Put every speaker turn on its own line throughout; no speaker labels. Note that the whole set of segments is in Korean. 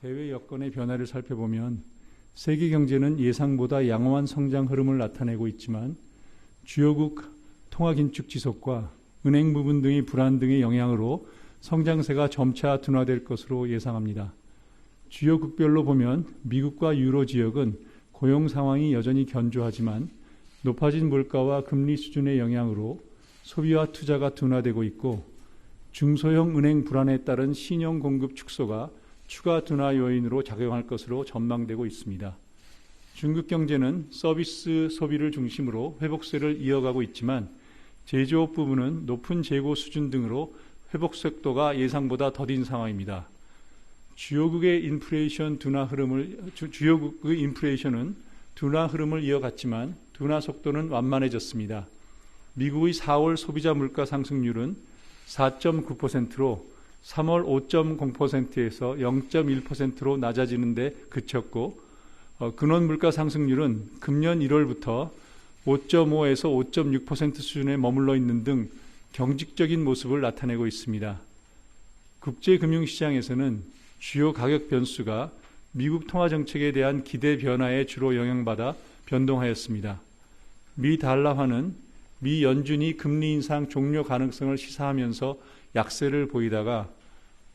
대외 여건의 변화를 살펴보면 세계 경제는 예상보다 양호한 성장 흐름을 나타내고 있지만 주요국 통화 긴축 지속과 은행 부분 등의 불안 등의 영향으로 성장세가 점차 둔화될 것으로 예상합니다. 주요 국별로 보면 미국과 유로 지역은 고용 상황이 여전히 견조하지만 높아진 물가와 금리 수준의 영향으로 소비와 투자가 둔화되고 있고 중소형 은행 불안에 따른 신용 공급 축소가 추가 둔화 요인으로 작용할 것으로 전망되고 있습니다. 중국 경제는 서비스 소비를 중심으로 회복세를 이어가고 있지만 제조업 부분은 높은 재고 수준 등으로 회복 속도가 예상보다 더딘 상황입니다. 주요국의 인플레이션은 둔화 흐름을 이어갔지만 둔화 속도는 완만해졌습니다. 미국의 4월 소비자 물가 상승률은 4.9%로 3월 5.0%에서 0.1%로 낮아지는 데 그쳤고 근원 물가 상승률은 금년 1월부터 5.5에서 5.6% 수준에 머물러 있는 등 경직적인 모습을 나타내고 있습니다. 국제금융시장에서는 주요 가격 변수가 미국 통화정책에 대한 기대 변화에 주로 영향받아 변동하였습니다. 미 달러화는 미 연준이 금리 인상 종료 가능성을 시사하면서 약세를 보이다가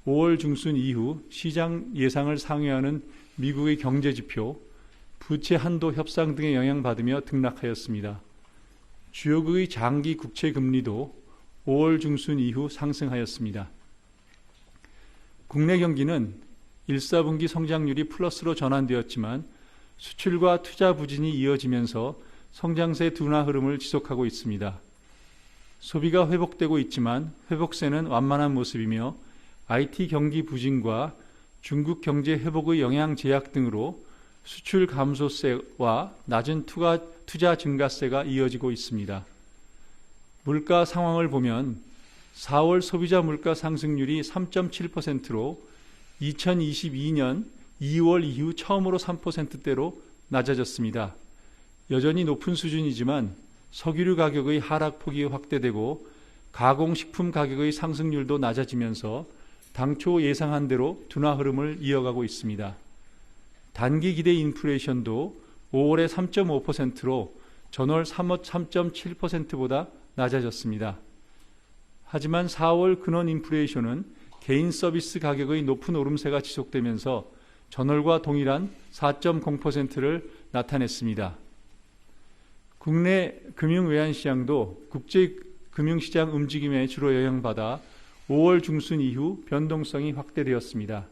5월 중순 이후 시장 예상을 상회하는 미국의 경제지표, 부채 한도 협상 등에 영향받으며 등락하였습니다. 주요국의 장기 국채 금리도 5월 중순 이후 상승하였습니다. 국내 경기는 1, 4분기 성장률이 플러스로 전환되었지만 수출과 투자 부진이 이어지면서 성장세 둔화 흐름을 지속하고 있습니다. 소비가 회복되고 있지만 회복세는 완만한 모습이며 IT 경기 부진과 중국 경제 회복의 영향 제약 등으로 수출 감소세와 낮은 투자 증가세가 이어지고 있습니다. 물가 상황을 보면 4월 소비자 물가 상승률이 3.7%로 2022년 2월 이후 처음으로 3%대로 낮아졌습니다. 여전히 높은 수준이지만 석유류 가격의 하락폭이 확대되고 가공식품 가격의 상승률도 낮아지면서 당초 예상한 대로 둔화 흐름을 이어가고 있습니다. 단기 기대 인플레이션도 5월에 3.5%로 전월 3.7%보다 낮아졌습니다. 하지만 4월 근원 인플레이션은 개인 서비스 가격의 높은 오름세가 지속되면서 전월과 동일한 4.0%를 나타냈습니다. 국내 금융외환시장도 국제금융시장 움직임에 주로 영향받아 5월 중순 이후 변동성이 확대되었습니다.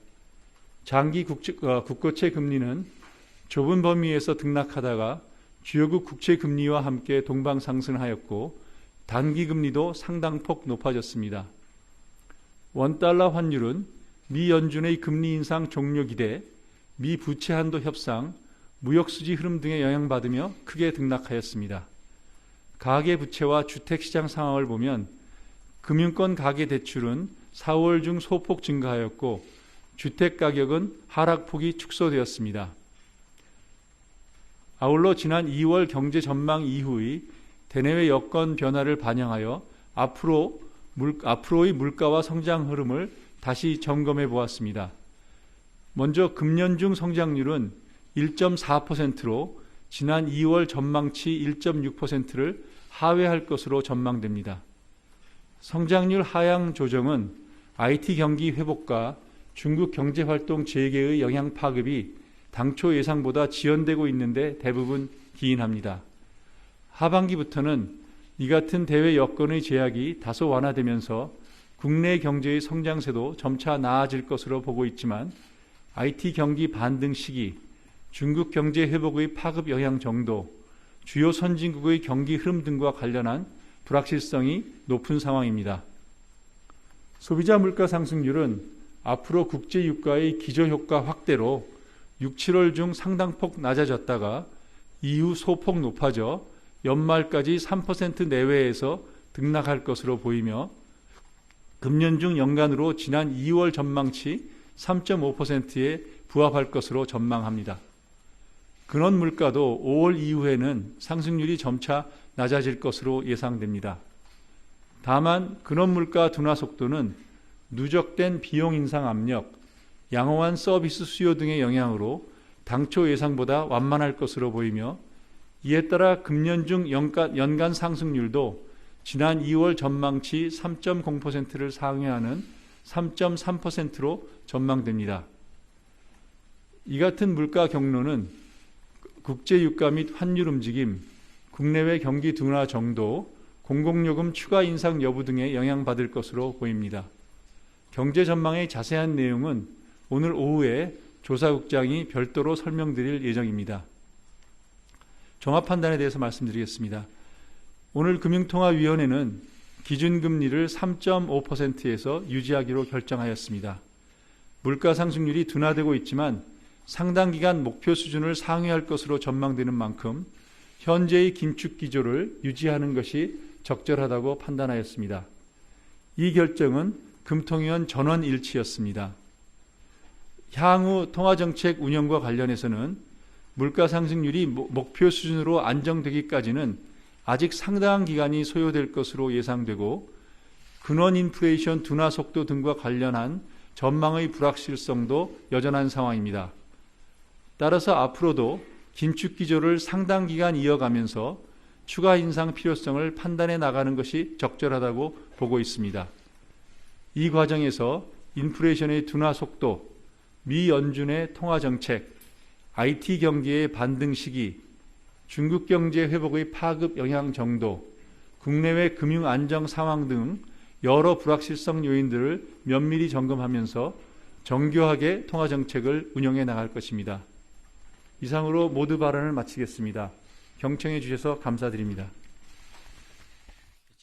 장기 국고채 금리는 좁은 범위에서 등락하다가 주요국 국채 금리와 함께 동방 상승하였고 단기 금리도 상당폭 높아졌습니다. 원달러 환율은 미 연준의 금리 인상 종료 기대, 미 부채 한도 협상, 무역수지 흐름 등에 영향받으며 크게 등락하였습니다. 가계부채와 주택시장 상황을 보면 금융권 가계대출은 4월 중 소폭 증가하였고 주택가격은 하락폭이 축소되었습니다. 아울러 지난 2월 경제 전망 이후의 대내외 여건 변화를 반영하여 앞으로의 물가와 성장 흐름을 다시 점검해 보았습니다. 먼저 금년 중 성장률은 1.4%로 지난 2월 전망치 1.6%를 하회할 것으로 전망됩니다. 성장률 하향 조정은 IT 경기 회복과 중국 경제활동 재개의 영향 파급이 당초 예상보다 지연되고 있는데 대부분 기인합니다. 하반기부터는 이 같은 대외 여건의 제약이 다소 완화되면서 국내 경제의 성장세도 점차 나아질 것으로 보고 있지만 IT 경기 반등 시기, 중국 경제 회복의 파급 영향 정도, 주요 선진국의 경기 흐름 등과 관련한 불확실성이 높은 상황입니다. 소비자 물가 상승률은 앞으로 국제 유가의 기저효과 확대로 6, 7월 중 상당폭 낮아졌다가 이후 소폭 높아져 연말까지 3% 내외에서 등락할 것으로 보이며 금년 중 연간으로 지난 2월 전망치 3.5%에 부합할 것으로 전망합니다. 근원 물가도 5월 이후에는 상승률이 점차 낮아질 것으로 예상됩니다. 다만 근원 물가 둔화 속도는 누적된 비용 인상 압력, 양호한 서비스 수요 등의 영향으로 당초 예상보다 완만할 것으로 보이며, 이에 따라 금년 중 연간 상승률도 지난 2월 전망치 3.0%를 상회하는 3.3%로 전망됩니다. 이 같은 물가 경로는 국제 유가 및 환율 움직임, 국내외 경기 둔화 정도, 공공요금 추가 인상 여부 등에 영향받을 것으로 보입니다. 경제 전망의 자세한 내용은 오늘 오후에 조사국장이 별도로 설명드릴 예정입니다. 종합 판단에 대해서 말씀드리겠습니다. 오늘 금융통화위원회는 기준금리를 3.5%에서 유지하기로 결정하였습니다. 물가 상승률이 둔화되고 있지만 상당 기간 목표 수준을 상회할 것으로 전망되는 만큼 현재의 긴축 기조를 유지하는 것이 적절하다고 판단하였습니다. 이 결정은 금통위원 전원 일치였습니다. 향후 통화정책 운영과 관련해서는 물가 상승률이 목표 수준으로 안정되기까지는 아직 상당한 기간이 소요될 것으로 예상되고, 근원 인플레이션 둔화 속도 등과 관련한 전망의 불확실성도 여전한 상황입니다. 따라서 앞으로도 긴축 기조를 상당 기간 이어가면서 추가 인상 필요성을 판단해 나가는 것이 적절하다고 보고 있습니다. 이 과정에서 인플레이션의 둔화 속도, 미 연준의 통화정책, IT 경기의 반등 시기, 중국 경제 회복의 파급 영향 정도, 국내외 금융 안정 상황 등 여러 불확실성 요인들을 면밀히 점검하면서 정교하게 통화정책을 운영해 나갈 것입니다. 이상으로 모두 발언을 마치겠습니다. 경청해 주셔서 감사드립니다.